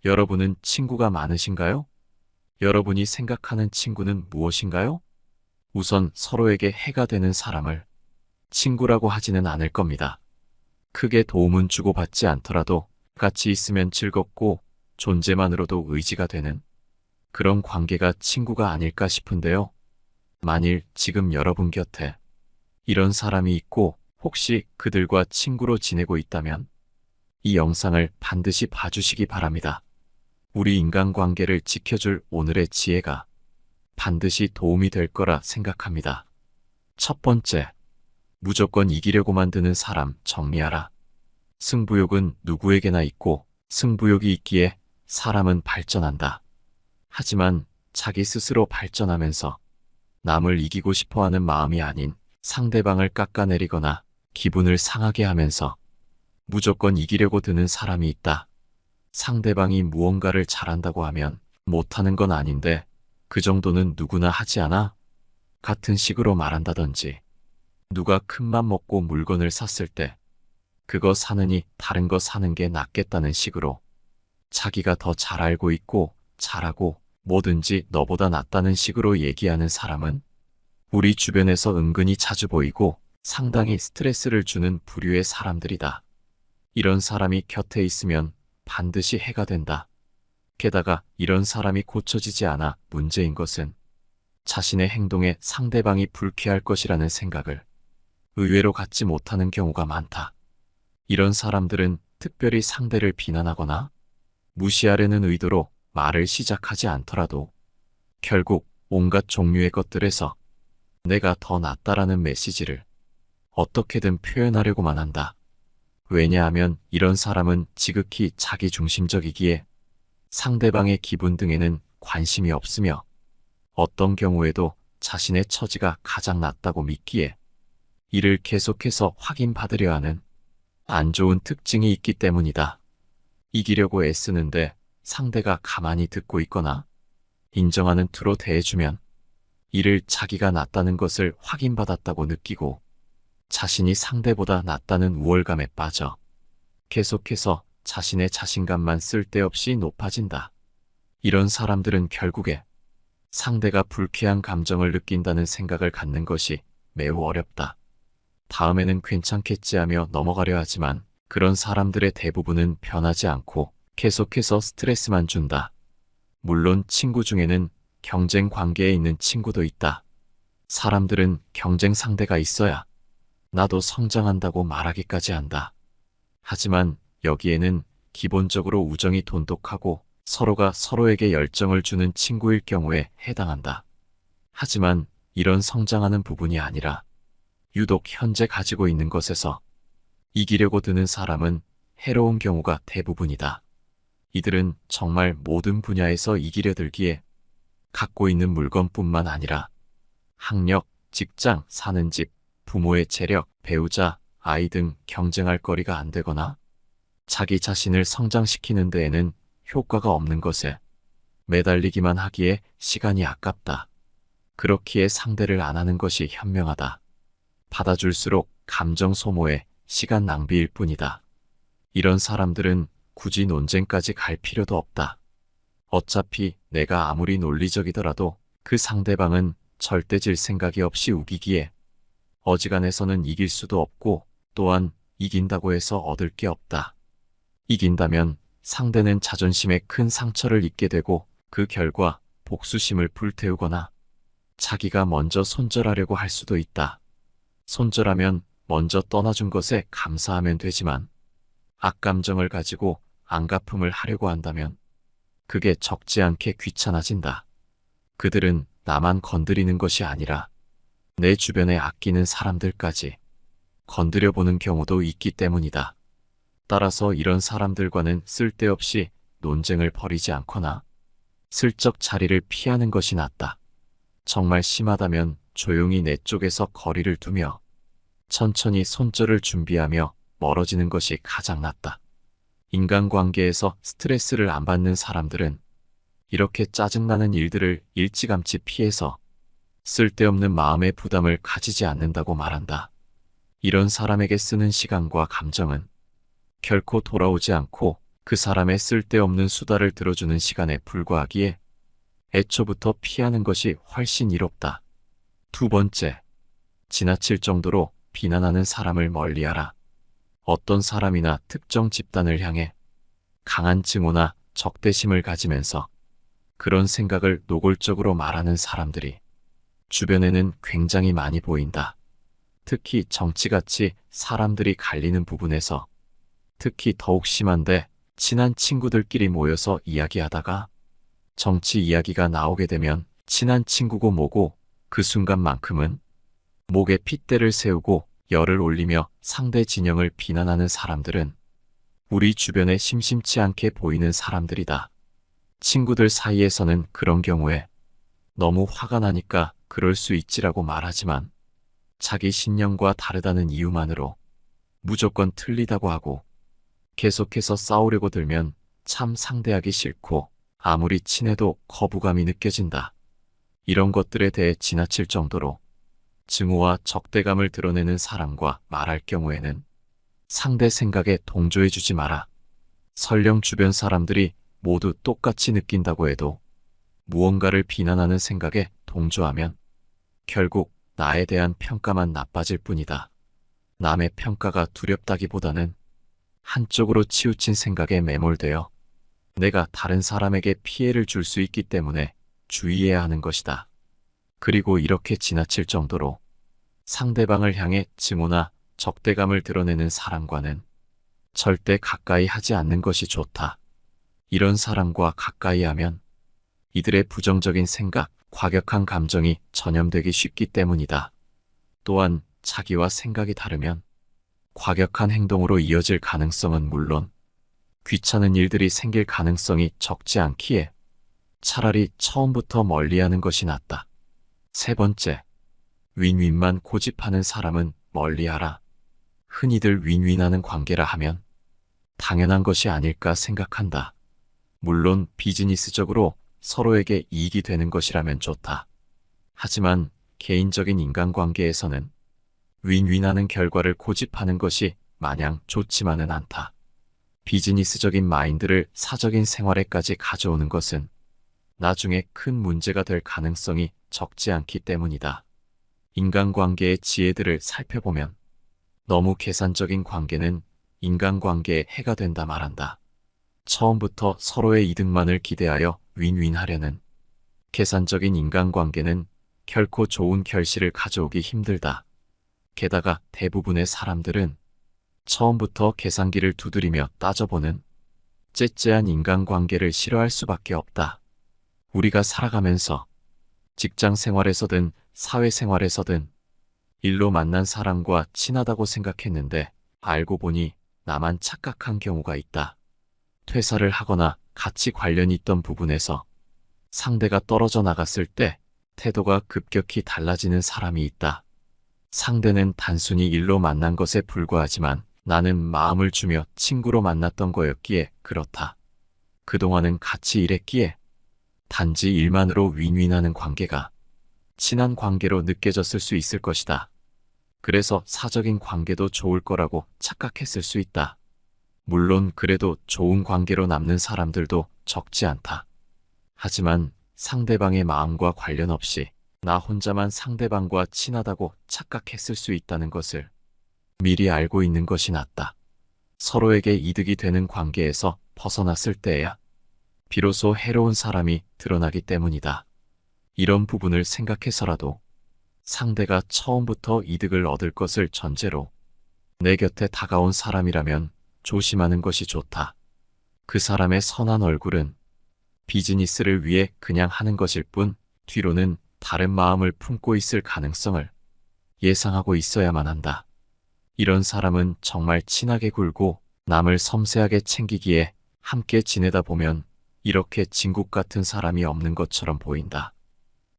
여러분은 친구가 많으신가요? 여러분이 생각하는 친구는 무엇인가요? 우선 서로에게 해가 되는 사람을 친구라고 하지는 않을 겁니다. 크게 도움은 주고받지 않더라도 같이 있으면 즐겁고 존재만으로도 의지가 되는 그런 관계가 친구가 아닐까 싶은데요. 만일 지금 여러분 곁에 이런 사람이 있고 혹시 그들과 친구로 지내고 있다면 이 영상을 반드시 봐주시기 바랍니다. 우리 인간관계를 지켜줄 오늘의 지혜가 반드시 도움이 될 거라 생각합니다. 첫 번째, 무조건 이기려고 만드는 사람 정리하라. 승부욕은 누구에게나 있고 승부욕이 있기에 사람은 발전한다. 하지만 자기 스스로 발전하면서 남을 이기고 싶어하는 마음이 아닌 상대방을 깎아내리거나 기분을 상하게 하면서 무조건 이기려고 드는 사람이 있다. 상대방이 무언가를 잘한다고 하면 못하는 건 아닌데 그 정도는 누구나 하지 않아? 같은 식으로 말한다든지 누가 큰맘 먹고 물건을 샀을 때 그거 사느니 다른 거 사는 게 낫겠다는 식으로 자기가 더 잘 알고 있고 잘하고 뭐든지 너보다 낫다는 식으로 얘기하는 사람은 우리 주변에서 은근히 자주 보이고 상당히 스트레스를 주는 부류의 사람들이다. 이런 사람이 곁에 있으면 반드시 해가 된다. 게다가 이런 사람이 고쳐지지 않아 문제인 것은 자신의 행동에 상대방이 불쾌할 것이라는 생각을 의외로 갖지 못하는 경우가 많다. 이런 사람들은 특별히 상대를 비난하거나 무시하려는 의도로 말을 시작하지 않더라도 결국 온갖 종류의 것들에서 내가 더 낫다라는 메시지를 어떻게든 표현하려고만 한다. 왜냐하면 이런 사람은 지극히 자기중심적이기에 상대방의 기분 등에는 관심이 없으며 어떤 경우에도 자신의 처지가 가장 낫다고 믿기에 이를 계속해서 확인받으려 하는 안 좋은 특징이 있기 때문이다. 이기려고 애쓰는데 상대가 가만히 듣고 있거나 인정하는 투로 대해주면 이를 자기가 낫다는 것을 확인받았다고 느끼고 자신이 상대보다 낫다는 우월감에 빠져 계속해서 자신의 자신감만 쓸데없이 높아진다. 이런 사람들은 결국에 상대가 불쾌한 감정을 느낀다는 생각을 갖는 것이 매우 어렵다. 다음에는 괜찮겠지 하며 넘어가려 하지만 그런 사람들의 대부분은 변하지 않고 계속해서 스트레스만 준다. 물론 친구 중에는 경쟁 관계에 있는 친구도 있다. 사람들은 경쟁 상대가 있어야 나도 성장한다고 말하기까지 한다. 하지만 여기에는 기본적으로 우정이 돈독하고 서로가 서로에게 열정을 주는 친구일 경우에 해당한다. 하지만 이런 성장하는 부분이 아니라 유독 현재 가지고 있는 것에서 이기려고 드는 사람은 해로운 경우가 대부분이다. 이들은 정말 모든 분야에서 이기려 들기에 갖고 있는 물건뿐만 아니라 학력, 직장, 사는 집, 부모의 재력, 배우자, 아이 등 경쟁할 거리가 안 되거나 자기 자신을 성장시키는 데에는 효과가 없는 것에 매달리기만 하기에 시간이 아깝다. 그렇기에 상대를 안 하는 것이 현명하다. 받아줄수록 감정 소모에 시간 낭비일 뿐이다. 이런 사람들은 굳이 논쟁까지 갈 필요도 없다. 어차피 내가 아무리 논리적이더라도 그 상대방은 절대 질 생각이 없이 우기기에 어지간해서는 이길 수도 없고 또한 이긴다고 해서 얻을 게 없다. 이긴다면 상대는 자존심에 큰 상처를 입게 되고 그 결과 복수심을 불태우거나 자기가 먼저 손절하려고 할 수도 있다. 손절하면 먼저 떠나준 것에 감사하면 되지만 악감정을 가지고 안갚음을 하려고 한다면 그게 적지 않게 귀찮아진다. 그들은 나만 건드리는 것이 아니라 내 주변에 아끼는 사람들까지 건드려보는 경우도 있기 때문이다. 따라서 이런 사람들과는 쓸데없이 논쟁을 벌이지 않거나 슬쩍 자리를 피하는 것이 낫다. 정말 심하다면 조용히 내 쪽에서 거리를 두며 천천히 손절을 준비하며 멀어지는 것이 가장 낫다. 인간관계에서 스트레스를 안 받는 사람들은 이렇게 짜증나는 일들을 일찌감치 피해서 쓸데없는 마음의 부담을 가지지 않는다고 말한다. 이런 사람에게 쓰는 시간과 감정은 결코 돌아오지 않고 그 사람의 쓸데없는 수다를 들어주는 시간에 불과하기에 애초부터 피하는 것이 훨씬 이롭다. 두 번째, 지나칠 정도로 비난하는 사람을 멀리하라. 어떤 사람이나 특정 집단을 향해 강한 증오나 적대심을 가지면서 그런 생각을 노골적으로 말하는 사람들이 주변에는 굉장히 많이 보인다. 특히 정치같이 사람들이 갈리는 부분에서 특히 더욱 심한데, 친한 친구들끼리 모여서 이야기하다가 정치 이야기가 나오게 되면 친한 친구고 뭐고 그 순간만큼은 목에 핏대를 세우고 열을 올리며 상대 진영을 비난하는 사람들은 우리 주변에 심심치 않게 보이는 사람들이다. 친구들 사이에서는 그런 경우에 너무 화가 나니까 그럴 수 있지라고 말하지만 자기 신념과 다르다는 이유만으로 무조건 틀리다고 하고 계속해서 싸우려고 들면 참 상대하기 싫고 아무리 친해도 거부감이 느껴진다. 이런 것들에 대해 지나칠 정도로 증오와 적대감을 드러내는 사람과 말할 경우에는 상대 생각에 동조해주지 마라. 설령 주변 사람들이 모두 똑같이 느낀다고 해도 무언가를 비난하는 생각에 동조하면 결국 나에 대한 평가만 나빠질 뿐이다. 남의 평가가 두렵다기보다는 한쪽으로 치우친 생각에 매몰되어 내가 다른 사람에게 피해를 줄 수 있기 때문에 주의해야 하는 것이다. 그리고 이렇게 지나칠 정도로 상대방을 향해 증오나 적대감을 드러내는 사람과는 절대 가까이 하지 않는 것이 좋다. 이런 사람과 가까이 하면 이들의 부정적인 생각, 과격한 감정이 전염되기 쉽기 때문이다. 또한 자기와 생각이 다르면 과격한 행동으로 이어질 가능성은 물론 귀찮은 일들이 생길 가능성이 적지 않기에 차라리 처음부터 멀리하는 것이 낫다. 세 번째, 윈윈만 고집하는 사람은 멀리하라. 흔히들 윈윈하는 관계라 하면 당연한 것이 아닐까 생각한다. 물론 비즈니스적으로 서로에게 이익이 되는 것이라면 좋다. 하지만 개인적인 인간관계에서는 윈윈하는 결과를 고집하는 것이 마냥 좋지만은 않다. 비즈니스적인 마인드를 사적인 생활에까지 가져오는 것은 나중에 큰 문제가 될 가능성이 적지 않기 때문이다. 인간관계의 지혜들을 살펴보면 너무 계산적인 관계는 인간관계에 해가 된다 말한다. 처음부터 서로의 이득만을 기대하여 윈윈하려는 계산적인 인간관계는 결코 좋은 결실을 가져오기 힘들다. 게다가 대부분의 사람들은 처음부터 계산기를 두드리며 따져보는 째째한 인간관계를 싫어할 수밖에 없다. 우리가 살아가면서 직장 생활에서든 사회생활에서든 일로 만난 사람과 친하다고 생각했는데 알고 보니 나만 착각한 경우가 있다. 퇴사를 하거나 같이 관련이 있던 부분에서 상대가 떨어져 나갔을 때 태도가 급격히 달라지는 사람이 있다. 상대는 단순히 일로 만난 것에 불과하지만 나는 마음을 주며 친구로 만났던 거였기에 그렇다. 그동안은 같이 일했기에 단지 일만으로 윈윈하는 관계가 친한 관계로 느껴졌을 수 있을 것이다. 그래서 사적인 관계도 좋을 거라고 착각했을 수 있다. 물론 그래도 좋은 관계로 남는 사람들도 적지 않다. 하지만 상대방의 마음과 관련 없이 나 혼자만 상대방과 친하다고 착각했을 수 있다는 것을 미리 알고 있는 것이 낫다. 서로에게 이득이 되는 관계에서 벗어났을 때에야 비로소 해로운 사람이 드러나기 때문이다. 이런 부분을 생각해서라도 상대가 처음부터 이득을 얻을 것을 전제로 내 곁에 다가온 사람이라면 조심하는 것이 좋다. 그 사람의 선한 얼굴은 비즈니스를 위해 그냥 하는 것일 뿐 뒤로는 다른 마음을 품고 있을 가능성을 예상하고 있어야만 한다. 이런 사람은 정말 친하게 굴고 남을 섬세하게 챙기기에 함께 지내다 보면 이렇게 진국 같은 사람이 없는 것처럼 보인다.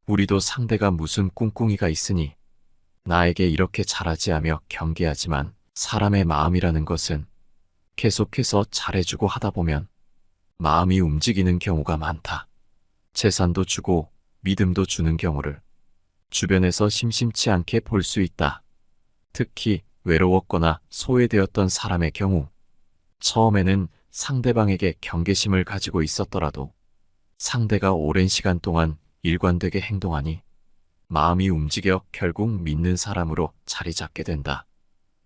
우리도 상대가 무슨 꿍꿍이가 있으니 나에게 이렇게 잘하지 하며 경계하지만 사람의 마음이라는 것은 계속해서 잘해주고 하다 보면 마음이 움직이는 경우가 많다. 재산도 주고 믿음도 주는 경우를 주변에서 심심치 않게 볼 수 있다. 특히 외로웠거나 소외되었던 사람의 경우 처음에는 상대방에게 경계심을 가지고 있었더라도 상대가 오랜 시간 동안 일관되게 행동하니 마음이 움직여 결국 믿는 사람으로 자리 잡게 된다.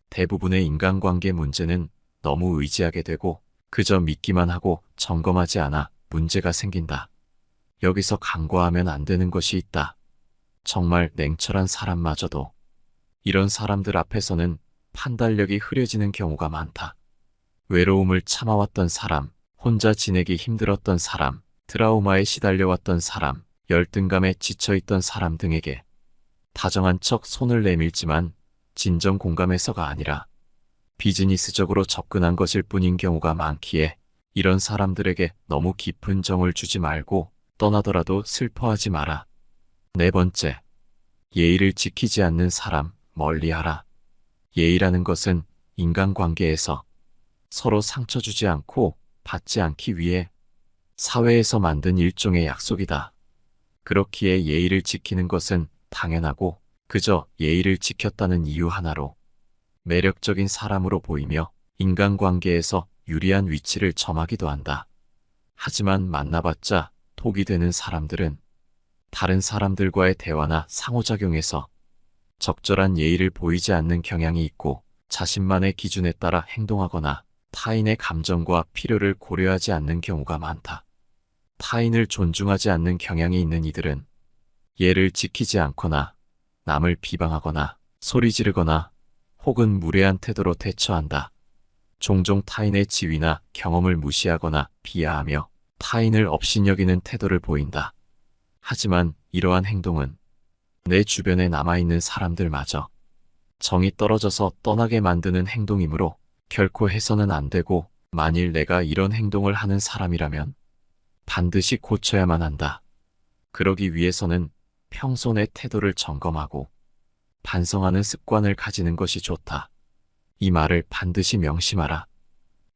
대부분의 인간관계 문제는 너무 의지하게 되고 그저 믿기만 하고 점검하지 않아 문제가 생긴다. 여기서 간과하면 안 되는 것이 있다. 정말 냉철한 사람마저도 이런 사람들 앞에서는 판단력이 흐려지는 경우가 많다. 외로움을 참아왔던 사람, 혼자 지내기 힘들었던 사람, 트라우마에 시달려왔던 사람, 열등감에 지쳐있던 사람 등에게 다정한 척 손을 내밀지만 진정 공감해서가 아니라 비즈니스적으로 접근한 것일 뿐인 경우가 많기에 이런 사람들에게 너무 깊은 정을 주지 말고 떠나더라도 슬퍼하지 마라. 네 번째, 예의를 지키지 않는 사람 멀리하라. 예의라는 것은 인간관계에서 서로 상처 주지 않고 받지 않기 위해 사회에서 만든 일종의 약속이다. 그렇기에 예의를 지키는 것은 당연하고 그저 예의를 지켰다는 이유 하나로 매력적인 사람으로 보이며 인간관계에서 유리한 위치를 점하기도 한다. 하지만 만나봤자 독이 되는 사람들은 다른 사람들과의 대화나 상호작용에서 적절한 예의를 보이지 않는 경향이 있고 자신만의 기준에 따라 행동하거나 타인의 감정과 필요를 고려하지 않는 경우가 많다. 타인을 존중하지 않는 경향이 있는 이들은 예를 지키지 않거나 남을 비방하거나 소리 지르거나 혹은 무례한 태도로 대처한다. 종종 타인의 지위나 경험을 무시하거나 비하하며 타인을 업신여기는 태도를 보인다. 하지만 이러한 행동은 내 주변에 남아있는 사람들마저 정이 떨어져서 떠나게 만드는 행동이므로 결코 해서는 안 되고 만일 내가 이런 행동을 하는 사람이라면 반드시 고쳐야만 한다. 그러기 위해서는 평소 내 태도를 점검하고 반성하는 습관을 가지는 것이 좋다. 이 말을 반드시 명심하라.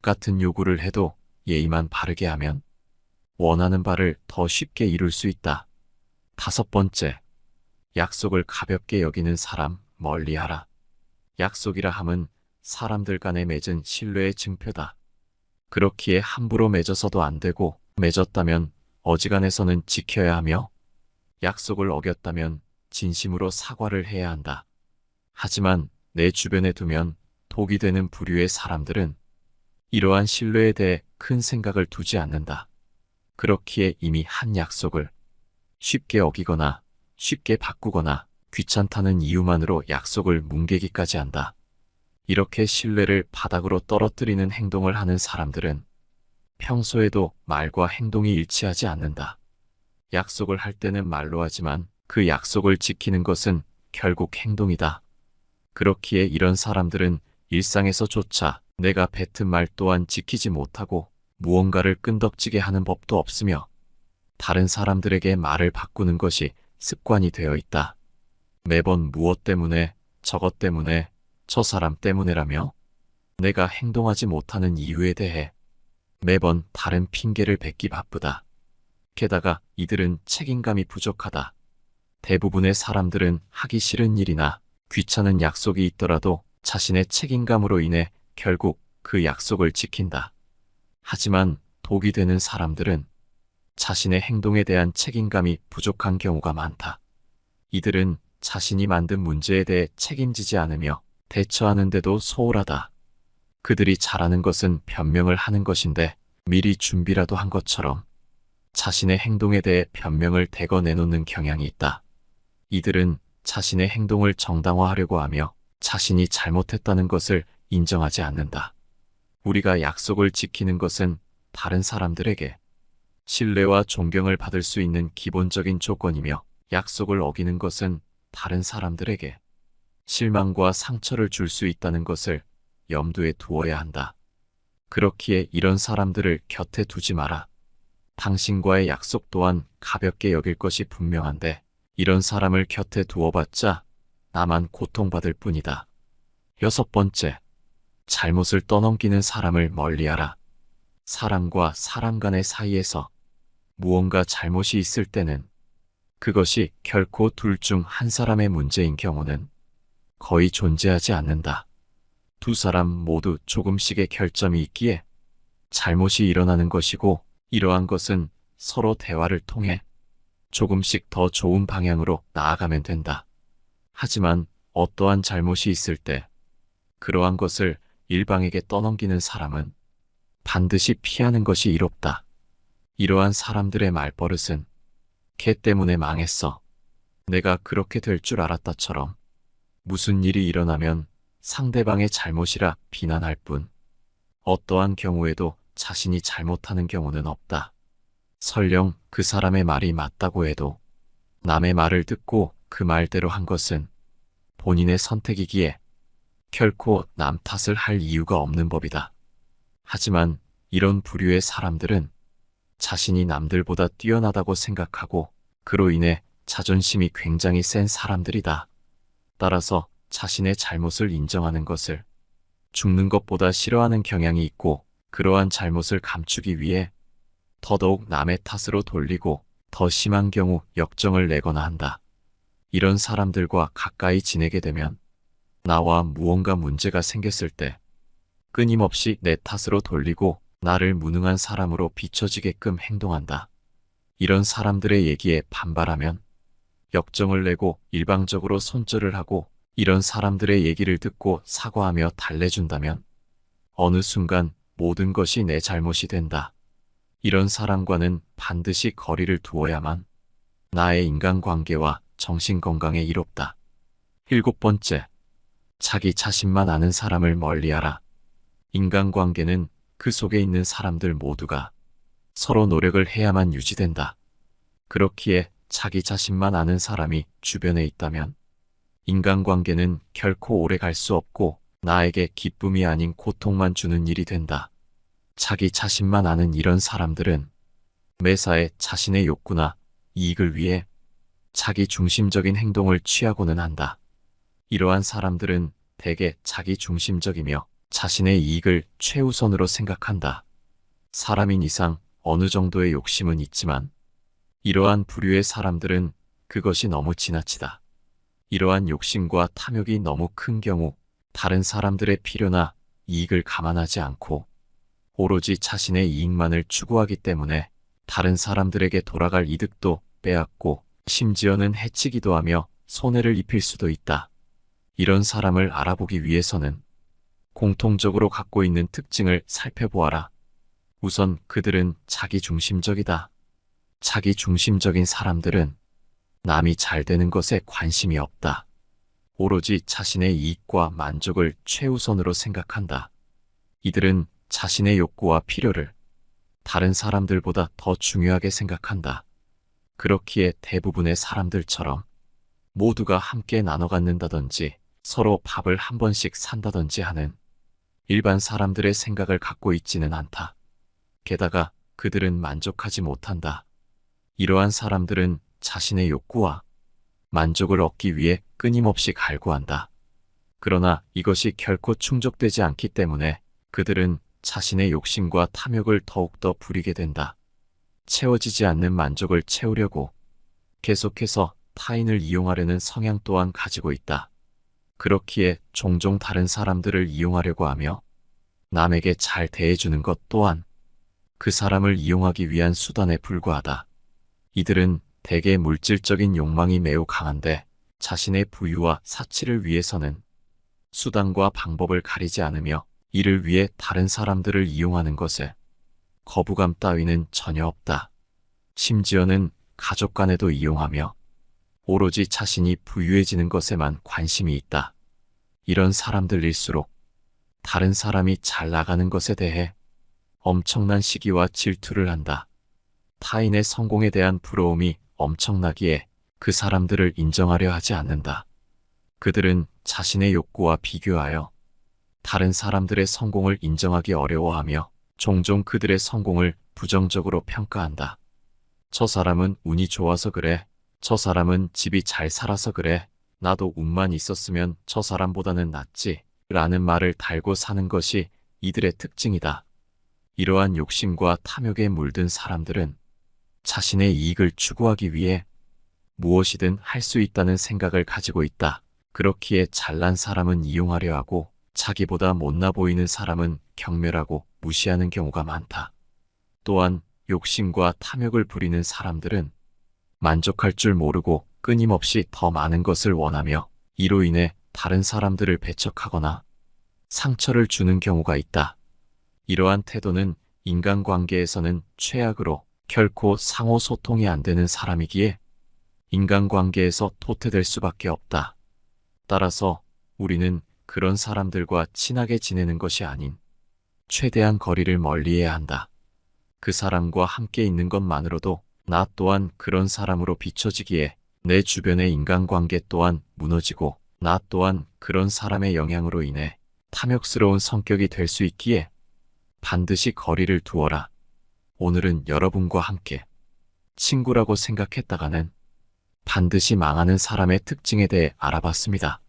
같은 요구를 해도 예의만 바르게 하면 원하는 바를 더 쉽게 이룰 수 있다. 다섯 번째, 약속을 가볍게 여기는 사람 멀리하라. 약속이라 함은 사람들 간에 맺은 신뢰의 증표다. 그렇기에 함부로 맺어서도 안 되고 맺었다면 어지간해서는 지켜야 하며 약속을 어겼다면 진심으로 사과를 해야 한다. 하지만 내 주변에 두면 독이 되는 부류의 사람들은 이러한 신뢰에 대해 큰 생각을 두지 않는다. 그렇기에 이미 한 약속을 쉽게 어기거나 쉽게 바꾸거나 귀찮다는 이유만으로 약속을 뭉개기까지 한다. 이렇게 신뢰를 바닥으로 떨어뜨리는 행동을 하는 사람들은 평소에도 말과 행동이 일치하지 않는다. 약속을 할 때는 말로 하지만 그 약속을 지키는 것은 결국 행동이다. 그렇기에 이런 사람들은 일상에서조차 내가 뱉은 말 또한 지키지 못하고 무언가를 끈덕지게 하는 법도 없으며 다른 사람들에게 말을 바꾸는 것이 습관이 되어 있다. 매번 무엇 때문에, 저것 때문에, 저 사람 때문에라며 내가 행동하지 못하는 이유에 대해 매번 다른 핑계를 뱉기 바쁘다. 게다가 이들은 책임감이 부족하다. 대부분의 사람들은 하기 싫은 일이나 귀찮은 약속이 있더라도 자신의 책임감으로 인해 결국 그 약속을 지킨다. 하지만 독이 되는 사람들은 자신의 행동에 대한 책임감이 부족한 경우가 많다. 이들은 자신이 만든 문제에 대해 책임지지 않으며 대처하는데도 소홀하다. 그들이 잘하는 것은 변명을 하는 것인데 미리 준비라도 한 것처럼 자신의 행동에 대해 변명을 대거 내놓는 경향이 있다. 이들은 자신의 행동을 정당화하려고 하며 자신이 잘못했다는 것을 인정하지 않는다. 우리가 약속을 지키는 것은 다른 사람들에게 신뢰와 존경을 받을 수 있는 기본적인 조건이며 약속을 어기는 것은 다른 사람들에게 실망과 상처를 줄 수 있다는 것을 염두에 두어야 한다. 그렇기에 이런 사람들을 곁에 두지 마라. 당신과의 약속 또한 가볍게 여길 것이 분명한데 이런 사람을 곁에 두어봤자 나만 고통받을 뿐이다. 여섯 번째, 잘못을 떠넘기는 사람을 멀리하라. 사람과 사람 간의 사이에서 무언가 잘못이 있을 때는 그것이 결코 둘 중 한 사람의 문제인 경우는 거의 존재하지 않는다. 두 사람 모두 조금씩의 결점이 있기에 잘못이 일어나는 것이고, 이러한 것은 서로 대화를 통해 조금씩 더 좋은 방향으로 나아가면 된다. 하지만 어떠한 잘못이 있을 때 그러한 것을 일방에게 떠넘기는 사람은 반드시 피하는 것이 이롭다. 이러한 사람들의 말버릇은 걔 때문에 망했어. 내가 그렇게 될 줄 알았다처럼 무슨 일이 일어나면 상대방의 잘못이라 비난할 뿐 어떠한 경우에도 자신이 잘못하는 경우는 없다. 설령 그 사람의 말이 맞다고 해도 남의 말을 듣고 그 말대로 한 것은 본인의 선택이기에 결코 남 탓을 할 이유가 없는 법이다. 하지만 이런 부류의 사람들은 자신이 남들보다 뛰어나다고 생각하고 그로 인해 자존심이 굉장히 센 사람들이다. 따라서 자신의 잘못을 인정하는 것을 죽는 것보다 싫어하는 경향이 있고 그러한 잘못을 감추기 위해 더더욱 남의 탓으로 돌리고 더 심한 경우 역정을 내거나 한다. 이런 사람들과 가까이 지내게 되면 나와 무언가 문제가 생겼을 때 끊임없이 내 탓으로 돌리고 나를 무능한 사람으로 비춰지게끔 행동한다. 이런 사람들의 얘기에 반발하면 역정을 내고 일방적으로 손절을 하고 이런 사람들의 얘기를 듣고 사과하며 달래준다면 어느 순간 모든 것이 내 잘못이 된다. 이런 사람과는 반드시 거리를 두어야만 나의 인간관계와 정신건강에 이롭다. 7번째, 자기 자신만 아는 사람을 멀리하라. 인간관계는 그 속에 있는 사람들 모두가 서로 노력을 해야만 유지된다. 그렇기에 자기 자신만 아는 사람이 주변에 있다면 인간관계는 결코 오래 갈 수 없고 나에게 기쁨이 아닌 고통만 주는 일이 된다. 자기 자신만 아는 이런 사람들은 매사에 자신의 욕구나 이익을 위해 자기 중심적인 행동을 취하고는 한다. 이러한 사람들은 대개 자기 중심적이며 자신의 이익을 최우선으로 생각한다. 사람인 이상 어느 정도의 욕심은 있지만 이러한 부류의 사람들은 그것이 너무 지나치다. 이러한 욕심과 탐욕이 너무 큰 경우 다른 사람들의 필요나 이익을 감안하지 않고 오로지 자신의 이익만을 추구하기 때문에 다른 사람들에게 돌아갈 이득도 빼앗고 심지어는 해치기도 하며 손해를 입힐 수도 있다. 이런 사람을 알아보기 위해서는 공통적으로 갖고 있는 특징을 살펴보아라. 우선 그들은 자기중심적이다. 자기중심적인 사람들은 남이 잘 되는 것에 관심이 없다. 오로지 자신의 이익과 만족을 최우선으로 생각한다. 이들은 자신의 욕구와 필요를 다른 사람들보다 더 중요하게 생각한다. 그렇기에 대부분의 사람들처럼 모두가 함께 나눠 갖는다든지 서로 밥을 한 번씩 산다든지 하는 일반 사람들의 생각을 갖고 있지는 않다. 게다가 그들은 만족하지 못한다. 이러한 사람들은 자신의 욕구와 만족을 얻기 위해 끊임없이 갈구한다. 그러나 이것이 결코 충족되지 않기 때문에 그들은 자신의 욕심과 탐욕을 더욱더 부리게 된다. 채워지지 않는 만족을 채우려고 계속해서 타인을 이용하려는 성향 또한 가지고 있다. 그렇기에 종종 다른 사람들을 이용하려고 하며 남에게 잘 대해주는 것 또한 그 사람을 이용하기 위한 수단에 불과하다. 이들은 대개 물질적인 욕망이 매우 강한데 자신의 부유와 사치를 위해서는 수단과 방법을 가리지 않으며 이를 위해 다른 사람들을 이용하는 것에 거부감 따위는 전혀 없다. 심지어는 가족 간에도 이용하며 오로지 자신이 부유해지는 것에만 관심이 있다. 이런 사람들일수록 다른 사람이 잘 나가는 것에 대해 엄청난 시기와 질투를 한다. 타인의 성공에 대한 부러움이 엄청나기에 그 사람들을 인정하려 하지 않는다. 그들은 자신의 욕구와 비교하여 다른 사람들의 성공을 인정하기 어려워하며 종종 그들의 성공을 부정적으로 평가한다. 저 사람은 운이 좋아서 그래. 저 사람은 집이 잘 살아서 그래. 나도 운만 있었으면 저 사람보다는 낫지. 라는 말을 달고 사는 것이 이들의 특징이다. 이러한 욕심과 탐욕에 물든 사람들은 자신의 이익을 추구하기 위해 무엇이든 할 수 있다는 생각을 가지고 있다. 그렇기에 잘난 사람은 이용하려 하고 자기보다 못나 보이는 사람은 경멸하고 무시하는 경우가 많다. 또한 욕심과 탐욕을 부리는 사람들은 만족할 줄 모르고 끊임없이 더 많은 것을 원하며 이로 인해 다른 사람들을 배척하거나 상처를 주는 경우가 있다. 이러한 태도는 인간관계에서는 최악으로 결코 상호 소통이 안 되는 사람이기에 인간관계에서 도태될 수밖에 없다. 따라서 우리는 그런 사람들과 친하게 지내는 것이 아닌 최대한 거리를 멀리해야 한다. 그 사람과 함께 있는 것만으로도 나 또한 그런 사람으로 비춰지기에 내 주변의 인간관계 또한 무너지고 나 또한 그런 사람의 영향으로 인해 탐욕스러운 성격이 될 수 있기에 반드시 거리를 두어라. 오늘은 여러분과 함께 친구라고 생각했다가는 반드시 망하는 사람의 특징에 대해 알아봤습니다.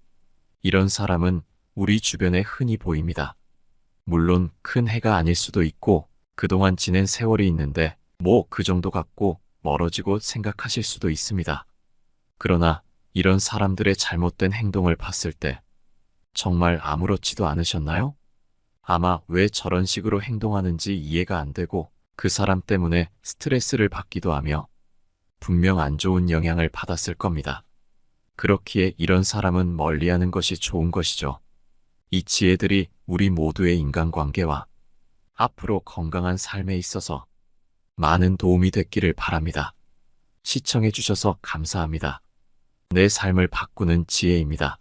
이런 사람은 우리 주변에 흔히 보입니다. 물론 큰 해가 아닐 수도 있고 그동안 지낸 세월이 있는데 뭐 그 정도 갖고 멀어지고 생각하실 수도 있습니다. 그러나 이런 사람들의 잘못된 행동을 봤을 때 정말 아무렇지도 않으셨나요? 아마 왜 저런 식으로 행동하는지 이해가 안 되고 그 사람 때문에 스트레스를 받기도 하며 분명 안 좋은 영향을 받았을 겁니다. 그렇기에 이런 사람은 멀리하는 것이 좋은 것이죠. 이 지혜들이 우리 모두의 인간관계와 앞으로 건강한 삶에 있어서 많은 도움이 됐기를 바랍니다. 시청해 주셔서 감사합니다. 내 삶을 바꾸는 지혜입니다.